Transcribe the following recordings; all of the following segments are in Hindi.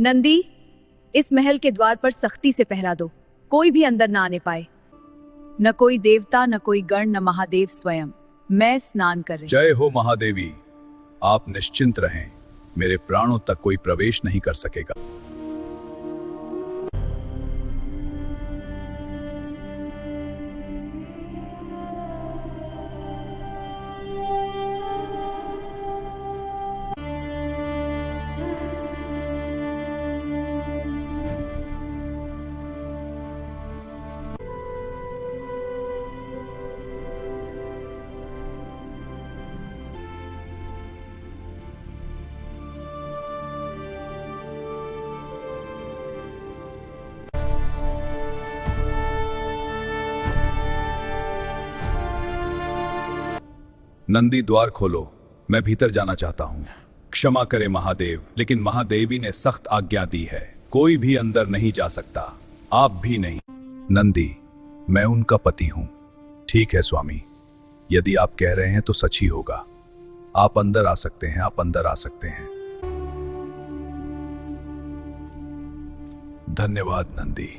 नंदी, इस महल के द्वार पर सख्ती से पहरा दो, कोई भी अंदर ना आने पाए। न कोई देवता, न कोई गण, न महादेव स्वयं। मैं स्नान कर रही। जय हो महादेवी। आप निश्चिंत रहें, मेरे प्राणों तक कोई प्रवेश नहीं कर सकेगा। नंदी, द्वार खोलो, मैं भीतर जाना चाहता हूँ। क्षमा करें महादेव, लेकिन महादेवी ने सख्त आज्ञा दी है, कोई भी अंदर नहीं जा सकता, आप भी नहीं। नंदी, मैं उनका पति हूँ। ठीक है स्वामी, यदि आप कह रहे हैं तो सच ही होगा। आप अंदर आ सकते हैं, आप अंदर आ सकते हैं। धन्यवाद नंदी।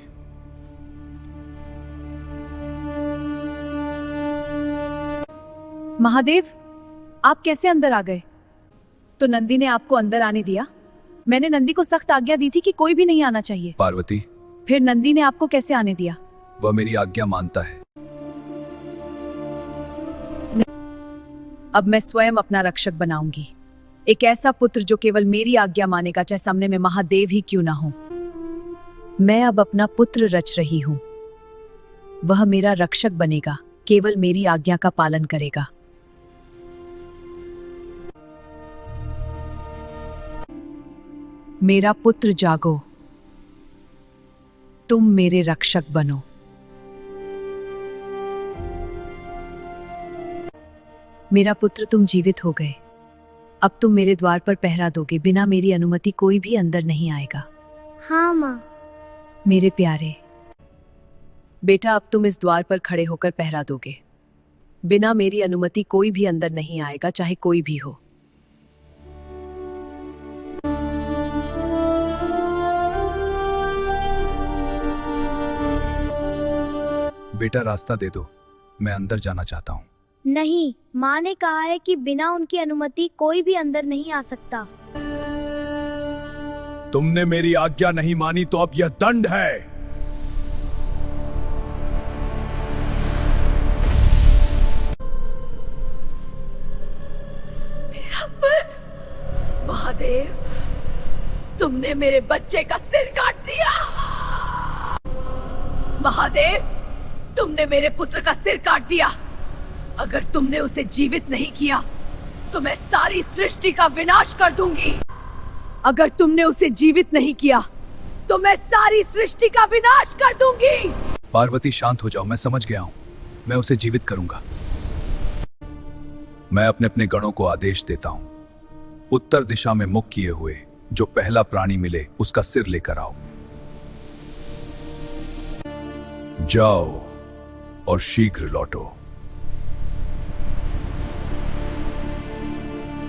महादेव, आप कैसे अंदर आ गए? तो नंदी ने आपको अंदर आने दिया? मैंने नंदी को सख्त आज्ञा दी थी कि कोई भी नहीं आना चाहिए। पार्वती, फिर नंदी ने आपको कैसे आने दिया? वह मेरी आज्ञा मानता है। अब मैं स्वयं अपना रक्षक बनाऊंगी, एक ऐसा पुत्र जो केवल मेरी आज्ञा मानेगा, चाहे सामने में महादेव ही क्यों ना हो। मैं अब अपना पुत्र रच रही हूं, वह मेरा रक्षक बनेगा, केवल मेरी आज्ञा का पालन करेगा। मेरा पुत्र जागो, तुम मेरे रक्षक बनो। मेरा पुत्र, तुम जीवित हो गए। अब तुम मेरे द्वार पर पहरा दोगे, बिना मेरी अनुमति कोई भी अंदर नहीं आएगा। हाँ माँ। मेरे प्यारे बेटा, अब तुम इस द्वार पर खड़े होकर पहरा दोगे, बिना मेरी अनुमति कोई भी अंदर नहीं आएगा, चाहे कोई भी हो। बेटा, रास्ता दे दो, मैं अंदर जाना चाहता हूँ। नहीं, माँ ने कहा है कि बिना उनकी अनुमति कोई भी अंदर नहीं आ सकता। तुमने मेरी आज्ञा नहीं मानी तो अब यह दंड है। महादेव, तुमने मेरे बच्चे का सिर काट दिया। महादेव, तुमने मेरे पुत्र का सिर काट दिया। अगर तुमने उसे जीवित नहीं किया तो मैं सारी सृष्टि का विनाश कर दूंगी। अगर तुमने उसे जीवित नहीं किया तो मैं सारी सृष्टि का विनाश कर दूंगी। पार्वती, शांत हो जाओ, मैं समझ गया हूँ, मैं उसे जीवित करूंगा। मैं अपने अपने गणों को आदेश देता हूँ, उत्तर दिशा में मुख किए हुए जो पहला प्राणी मिले उसका सिर लेकर आओ। जाओ और शीघ्र लौटो।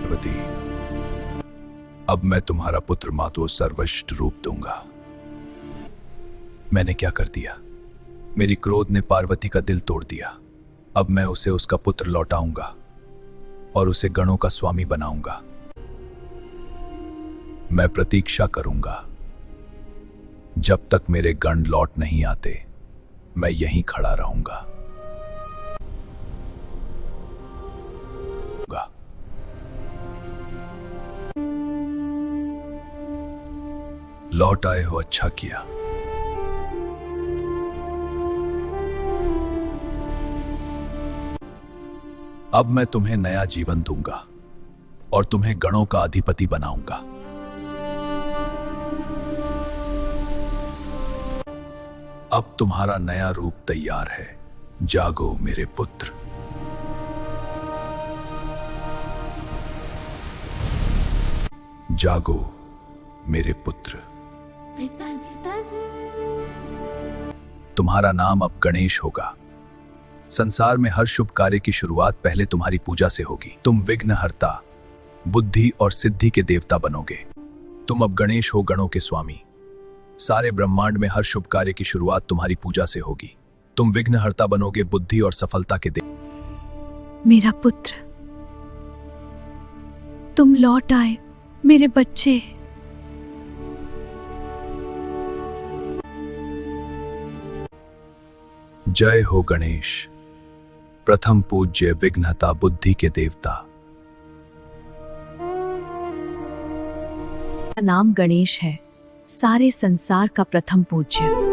पार्वती, अब मैं तुम्हारा पुत्र मातो सर्वश्रेष्ठ रूप दूंगा। मैंने क्या कर दिया? मेरी क्रोध ने पार्वती का दिल तोड़ दिया। अब मैं उसे उसका पुत्र लौटाऊंगा और उसे गणों का स्वामी बनाऊंगा। मैं प्रतीक्षा करूंगा, जब तक मेरे गण लौट नहीं आते मैं यहीं खड़ा रहूंगा। लौट आए हो, अच्छा किया। अब मैं तुम्हें नया जीवन दूंगा और तुम्हें गणों का अधिपति बनाऊंगा। अब तुम्हारा नया रूप तैयार है। जागो मेरे पुत्र। जागो मेरे पुत्र। तुम्हारा नाम अब गणेश होगा। संसार में हर शुभ कार्य की शुरुआत पहले तुम्हारी पूजा से होगी। तुम विघ्नहर्ता, बुद्धि और सिद्धि के देवता बनोगे। तुम अब गणेश हो, गणों के स्वामी। सारे ब्रह्मांड में हर शुभ कार्य की शुरुआत तुम्हारी पूजा से होगी। तुम विघ्नहर्ता बनोगे, बुद्धि और सफलता के देव। मेरा पुत्र, तुम लौट आए। मेरे बच्चे, जय हो गणेश, प्रथम पूज्य विघ्नहता, बुद्धि के देवता। मेरा नाम गणेश है, सारे संसार का प्रथम पूज्य।